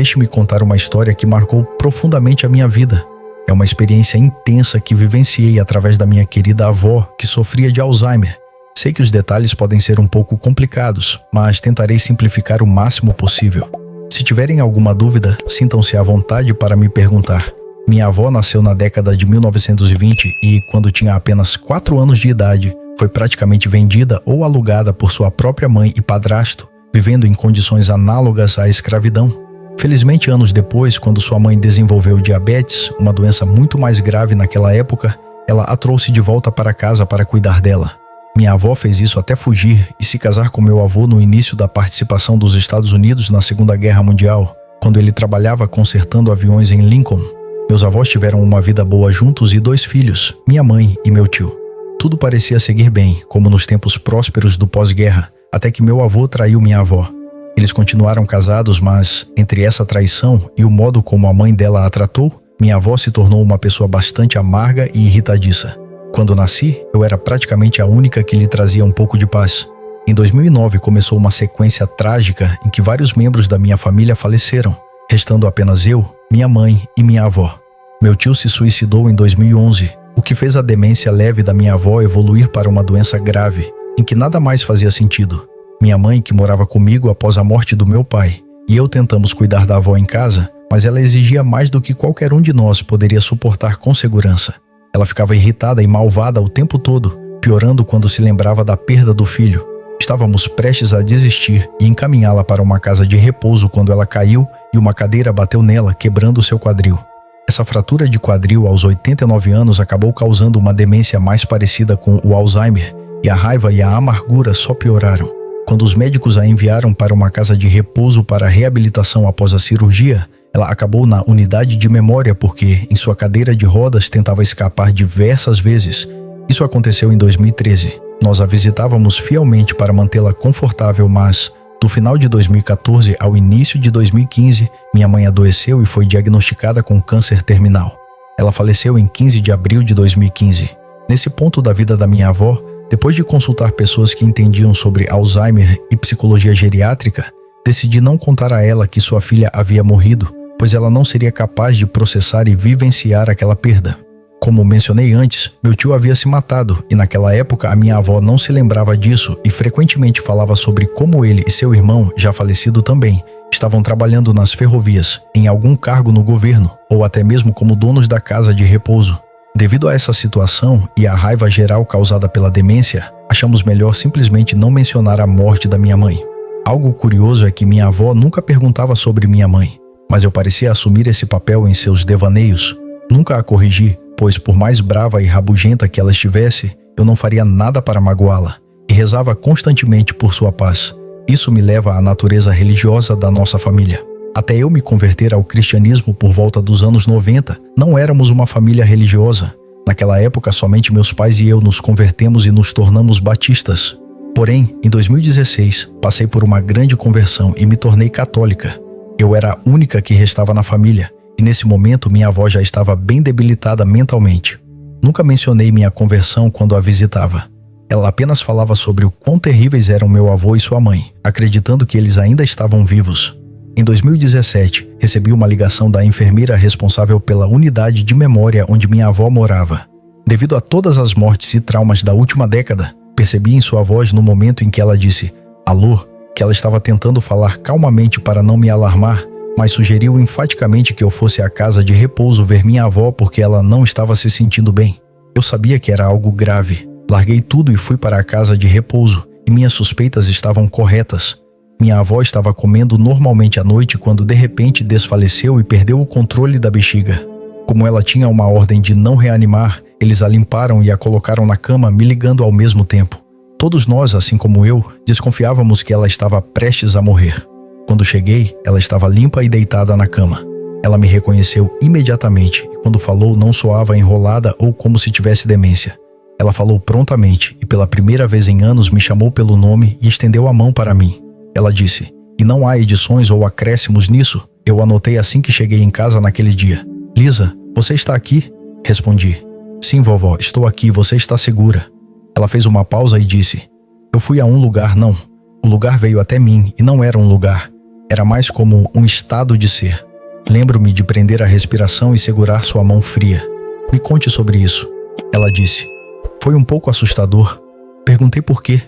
deixe-me contar uma história que marcou profundamente a minha vida. É uma experiência intensa que vivenciei através da minha querida avó, que sofria de Alzheimer. Sei que os detalhes podem ser um pouco complicados, mas tentarei simplificar o máximo possível. Se tiverem alguma dúvida, sintam-se à vontade para me perguntar. Minha avó nasceu na década de 1920 e, quando tinha apenas 4 anos de idade, foi praticamente vendida ou alugada por sua própria mãe e padrasto, vivendo em condições análogas à escravidão. Felizmente, anos depois, quando sua mãe desenvolveu diabetes, uma doença muito mais grave naquela época, ela a trouxe de volta para casa para cuidar dela. Minha avó fez isso até fugir e se casar com meu avô no início da participação dos Estados Unidos na Segunda Guerra Mundial, quando ele trabalhava consertando aviões em Lincoln. Meus avós tiveram uma vida boa juntos e 2 filhos, minha mãe e meu tio. Tudo parecia seguir bem, como nos tempos prósperos do pós-guerra, até que meu avô traiu minha avó. Eles continuaram casados, mas, entre essa traição e o modo como a mãe dela a tratou, minha avó se tornou uma pessoa bastante amarga e irritadiça. Quando nasci, eu era praticamente a única que lhe trazia um pouco de paz. Em 2009 começou uma sequência trágica em que vários membros da minha família faleceram, restando apenas eu, minha mãe e minha avó. Meu tio se suicidou em 2011, o que fez a demência leve da minha avó evoluir para uma doença grave, em que nada mais fazia sentido. Minha mãe, que morava comigo após a morte do meu pai, e eu tentamos cuidar da avó em casa, mas ela exigia mais do que qualquer um de nós poderia suportar com segurança. Ela ficava irritada e malvada o tempo todo, piorando quando se lembrava da perda do filho. Estávamos prestes a desistir e encaminhá-la para uma casa de repouso quando ela caiu e uma cadeira bateu nela, quebrando seu quadril. Essa fratura de quadril aos 89 anos acabou causando uma demência mais parecida com o Alzheimer, e a raiva e a amargura só pioraram. Quando os médicos a enviaram para uma casa de repouso para reabilitação após a cirurgia, ela acabou na unidade de memória porque, em sua cadeira de rodas, tentava escapar diversas vezes. Isso aconteceu em 2013. Nós a visitávamos fielmente para mantê-la confortável, mas, do final de 2014 ao início de 2015, minha mãe adoeceu e foi diagnosticada com câncer terminal. Ela faleceu em 15 de abril de 2015. Nesse ponto da vida da minha avó, depois de consultar pessoas que entendiam sobre Alzheimer e psicologia geriátrica, decidi não contar a ela que sua filha havia morrido, pois ela não seria capaz de processar e vivenciar aquela perda. Como mencionei antes, meu tio havia se matado e naquela época a minha avó não se lembrava disso e frequentemente falava sobre como ele e seu irmão, já falecido também, estavam trabalhando nas ferrovias, em algum cargo no governo ou até mesmo como donos da casa de repouso. Devido a essa situação e à raiva geral causada pela demência, achamos melhor simplesmente não mencionar a morte da minha mãe. Algo curioso é que minha avó nunca perguntava sobre minha mãe, mas eu parecia assumir esse papel em seus devaneios. Nunca a corrigi, pois por mais brava e rabugenta que ela estivesse, eu não faria nada para magoá-la, e rezava constantemente por sua paz. Isso me leva à natureza religiosa da nossa família. Até eu me converter ao cristianismo por volta dos anos 90, não éramos uma família religiosa. Naquela época, somente meus pais e eu nos convertemos e nos tornamos batistas. Porém, em 2016, passei por uma grande conversão e me tornei católica. Eu era a única que restava na família, e nesse momento minha avó já estava bem debilitada mentalmente. Nunca mencionei minha conversão quando a visitava. Ela apenas falava sobre o quão terríveis eram meu avô e sua mãe, acreditando que eles ainda estavam vivos. Em 2017, recebi uma ligação da enfermeira responsável pela unidade de memória onde minha avó morava. Devido a todas as mortes e traumas da última década, percebi em sua voz no momento em que ela disse "alô", que ela estava tentando falar calmamente para não me alarmar, mas sugeriu enfaticamente que eu fosse à casa de repouso ver minha avó porque ela não estava se sentindo bem. Eu sabia que era algo grave. Larguei tudo e fui para a casa de repouso, e minhas suspeitas estavam corretas. Minha avó estava comendo normalmente à noite quando de repente desfaleceu e perdeu o controle da bexiga. Como ela tinha uma ordem de não reanimar, eles a limparam e a colocaram na cama, me ligando ao mesmo tempo. Todos nós, assim como eu, desconfiávamos que ela estava prestes a morrer. Quando cheguei, ela estava limpa e deitada na cama. Ela me reconheceu imediatamente e quando falou não soava enrolada ou como se tivesse demência. Ela falou prontamente e pela primeira vez em anos me chamou pelo nome e estendeu a mão para mim. Ela disse, "E não há edições ou acréscimos nisso?" Eu anotei assim que cheguei em casa naquele dia. "Lisa, você está aqui?" Respondi. "Sim, vovó, estou aqui, você está segura?" Ela fez uma pausa e disse, "Eu fui a um lugar, não. O lugar veio até mim e não era um lugar. Era mais como um estado de ser. Lembro-me de prender a respiração e segurar sua mão fria. Me conte sobre isso. Ela disse. Foi um pouco assustador. Perguntei por quê.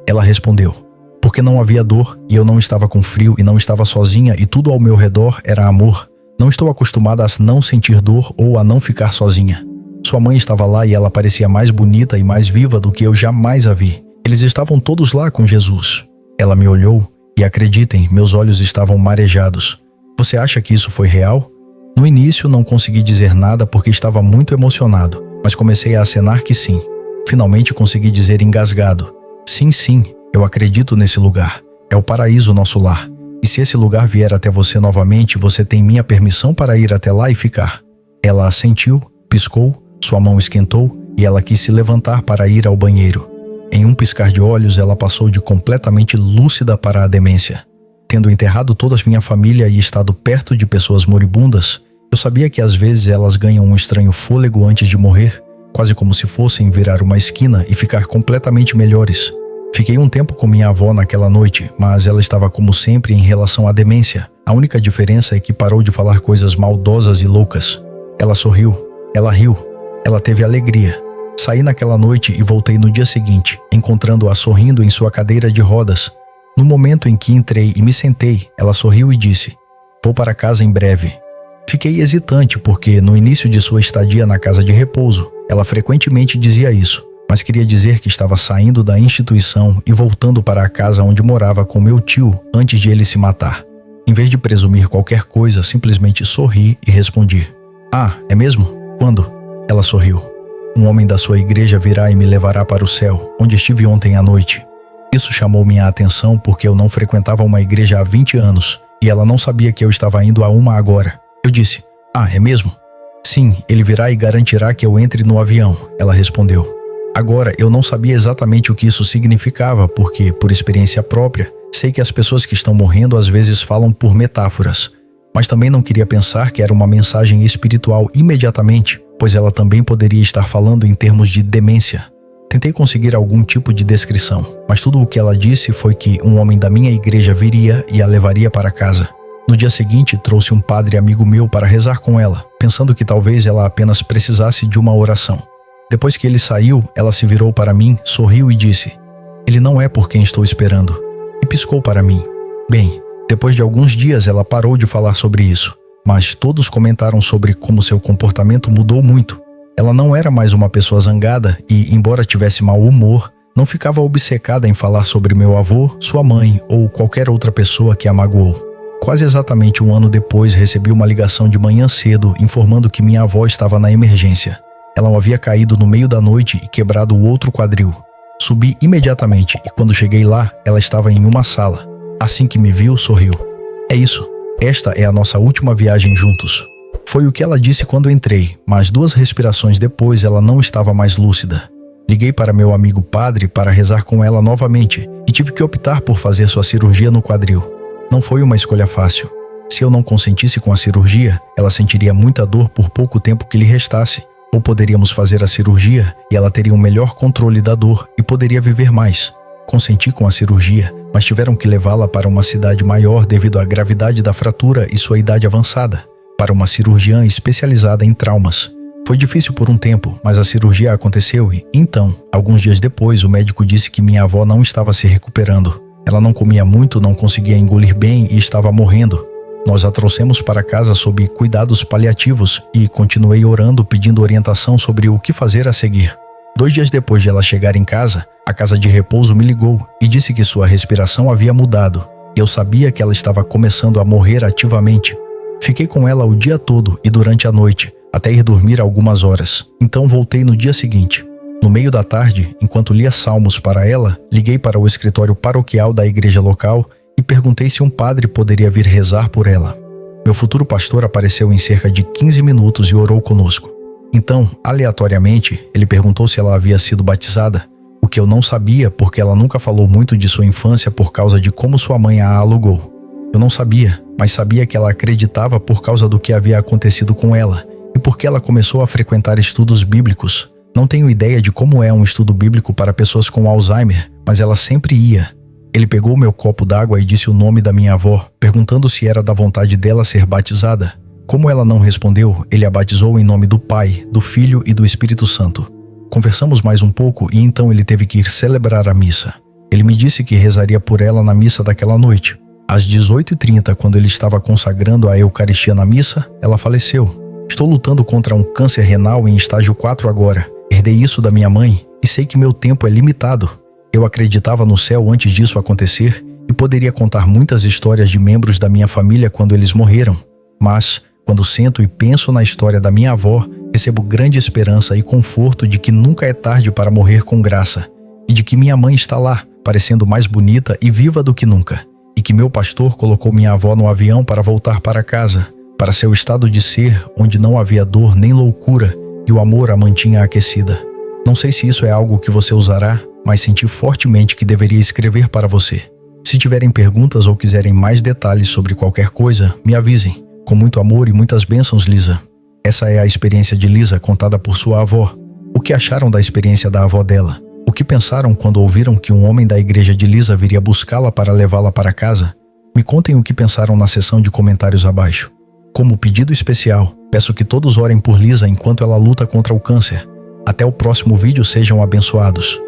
Ela respondeu. Porque não havia dor e eu não estava com frio e não estava sozinha e tudo ao meu redor era amor. Não estou acostumada a não sentir dor ou a não ficar sozinha. Sua mãe estava lá e ela parecia mais bonita e mais viva do que eu jamais a vi. Eles estavam todos lá com Jesus. Ela me olhou e, acreditem, meus olhos estavam marejados. Você acha que isso foi real? No início não consegui dizer nada porque estava muito emocionado, mas comecei a acenar que sim. Finalmente consegui dizer engasgado. Sim, sim, eu acredito nesse lugar. É o paraíso nosso lar. E se esse lugar vier até você novamente, você tem minha permissão para ir até lá e ficar. Ela assentiu, piscou, sua mão esquentou e ela quis se levantar para ir ao banheiro. Em um piscar de olhos, ela passou de completamente lúcida para a demência. Tendo enterrado toda a minha família e estado perto de pessoas moribundas, eu sabia que às vezes elas ganham um estranho fôlego antes de morrer, quase como se fossem virar uma esquina e ficar completamente melhores. Fiquei um tempo com minha avó naquela noite, mas ela estava como sempre em relação à demência. A única diferença é que parou de falar coisas maldosas e loucas. Ela sorriu, ela riu, ela teve alegria. Saí naquela noite e voltei no dia seguinte, encontrando-a sorrindo em sua cadeira de rodas. No momento em que entrei e me sentei, ela sorriu e disse: "Vou para casa em breve." Fiquei hesitante porque, no início de sua estadia na casa de repouso, ela frequentemente dizia isso, mas queria dizer que estava saindo da instituição e voltando para a casa onde morava com meu tio antes de ele se matar. Em vez de presumir qualquer coisa, simplesmente sorri e respondi: "Ah, é mesmo? Quando?" Ela sorriu. "Um homem da sua igreja virá e me levará para o céu, onde estive ontem à noite." Isso chamou minha atenção porque eu não frequentava uma igreja há 20 anos e ela não sabia que eu estava indo a uma agora. Eu disse: "Ah, é mesmo?" "Sim, ele virá e garantirá que eu entre no avião," ela respondeu. Agora, eu não sabia exatamente o que isso significava porque, por experiência própria, sei que as pessoas que estão morrendo às vezes falam por metáforas, mas também não queria pensar que era uma mensagem espiritual imediatamente, pois ela também poderia estar falando em termos de demência. Tentei conseguir algum tipo de descrição, mas tudo o que ela disse foi que um homem da minha igreja viria e a levaria para casa. No dia seguinte, trouxe um padre amigo meu para rezar com ela, pensando que talvez ela apenas precisasse de uma oração. Depois que ele saiu, ela se virou para mim, sorriu e disse: "Ele não é por quem estou esperando." E piscou para mim. Bem, depois de alguns dias ela parou de falar sobre isso, mas todos comentaram sobre como seu comportamento mudou muito. Ela não era mais uma pessoa zangada e, embora tivesse mau humor, não ficava obcecada em falar sobre meu avô, sua mãe ou qualquer outra pessoa que a magoou. Quase exatamente um ano depois, recebi uma ligação de manhã cedo informando que minha avó estava na emergência. Ela havia caído no meio da noite e quebrado o outro quadril. Subi imediatamente e quando cheguei lá, ela estava em uma sala. Assim que me viu, sorriu. "É isso. Esta é a nossa última viagem juntos." Foi o que ela disse quando entrei, mas 2 respirações depois ela não estava mais lúcida. Liguei para meu amigo padre para rezar com ela novamente e tive que optar por fazer sua cirurgia no quadril. Não foi uma escolha fácil. Se eu não consentisse com a cirurgia, ela sentiria muita dor por pouco tempo que lhe restasse. Ou poderíamos fazer a cirurgia e ela teria um melhor controle da dor e poderia viver mais. Consenti com a cirurgia, mas tiveram que levá-la para uma cidade maior devido à gravidade da fratura e sua idade avançada, para uma cirurgiã especializada em traumas. Foi difícil por um tempo, mas a cirurgia aconteceu e, então, alguns dias depois, o médico disse que minha avó não estava se recuperando. Ela não comia muito, não conseguia engolir bem e estava morrendo. Nós a trouxemos para casa sob cuidados paliativos e continuei orando pedindo orientação sobre o que fazer a seguir. 2 dias depois de ela chegar em casa, a casa de repouso me ligou e disse que sua respiração havia mudado. Eu sabia que ela estava começando a morrer ativamente. Fiquei com ela o dia todo e durante a noite, até ir dormir algumas horas. Então voltei no dia seguinte. No meio da tarde, enquanto lia salmos para ela, liguei para o escritório paroquial da igreja local e perguntei se um padre poderia vir rezar por ela. Meu futuro pastor apareceu em cerca de 15 minutos e orou conosco. Então, aleatoriamente, ele perguntou se ela havia sido batizada, o que eu não sabia porque ela nunca falou muito de sua infância por causa de como sua mãe a alugou. Eu não sabia, mas sabia que ela acreditava por causa do que havia acontecido com ela e porque ela começou a frequentar estudos bíblicos. Não tenho ideia de como é um estudo bíblico para pessoas com Alzheimer, mas ela sempre ia. Ele pegou meu copo d'água e disse o nome da minha avó, perguntando se era da vontade dela ser batizada. Como ela não respondeu, ele a batizou em nome do Pai, do Filho e do Espírito Santo. Conversamos mais um pouco e então ele teve que ir celebrar a missa. Ele me disse que rezaria por ela na missa daquela noite. Às 18h30, quando ele estava consagrando a Eucaristia na missa, ela faleceu. Estou lutando contra um câncer renal em estágio 4 agora. Herdei isso da minha mãe e sei que meu tempo é limitado. Eu acreditava no céu antes disso acontecer e poderia contar muitas histórias de membros da minha família quando eles morreram. Mas, quando sento e penso na história da minha avó, recebo grande esperança e conforto de que nunca é tarde para morrer com graça e de que minha mãe está lá, parecendo mais bonita e viva do que nunca, e que meu pastor colocou minha avó no avião para voltar para casa, para seu estado de ser onde não havia dor nem loucura e o amor a mantinha aquecida. Não sei se isso é algo que você usará, mas senti fortemente que deveria escrever para você. Se tiverem perguntas ou quiserem mais detalhes sobre qualquer coisa, me avisem. Com muito amor e muitas bênçãos, Lisa. Essa é a experiência de Lisa contada por sua avó. O que acharam da experiência da avó dela? O que pensaram quando ouviram que um homem da igreja de Lisa viria buscá-la para levá-la para casa? Me contem o que pensaram na seção de comentários abaixo. Como pedido especial, peço que todos orem por Lisa enquanto ela luta contra o câncer. Até o próximo vídeo, sejam abençoados.